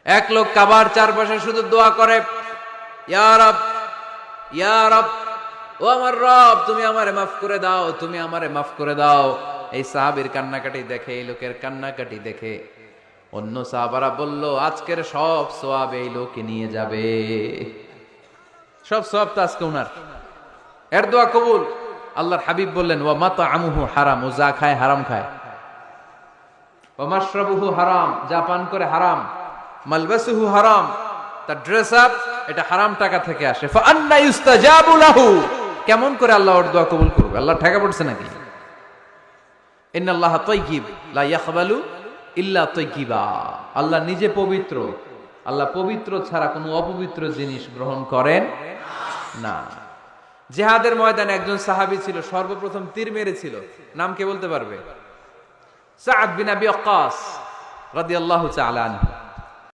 এক লোক কাবার চারপাশে শুধু দোয়া করে, ইয়া রব, ইয়া রব, ও আমার রব, তুমি আমারে মাফ করে দাও, তুমি আমারে মাফ করে দাও। এই সাহাবীর কান্নাকাটি দেখে, এই লোকের কান্নাকাটি দেখে অন্য সাহাবারা বলল, আজকের সব সওয়াব এই লোকে নিয়ে যাবে, সব সওয়াব তো আজকে উনার। এর দোয়া কবুল। আল্লাহর হাবিব বললেন, ওয়া মাতআমুহু হারাম, ও যা খায় হারাম খায়, ওয়া মাশরাবুহু হারাম, যা পান করে হারাম, মালবাসুহু হারাম, তার ড্রেস আপ এটা হারাম টাকা থেকে আসে। ফা আন্না ইউস্তাজাবু লাহু, কেমন করে আল্লাহ ওর দোয়া কবুল করবে? আল্লাহ ঠেকা পড়ছে নাকি? ইন্নাল্লাহা তাইয়্যিব লা ইয়াকবালু ইল্লা তাইয়্যিবা, আল্লাহ নিজে পবিত্র, আল্লাহ পবিত্র ছাড়া কোনো অপবিত্র জিনিস গ্রহণ করেন না। জিহাদের ময়দানে একজন সাহাবী ছিল, সর্বপ্রথম তীর মেরেছিল, নাম কে বলতে পারবে? সাআদ বিন আবি ওয়াক্কাস রাদিয়াল্লাহু তাআলা আনহু।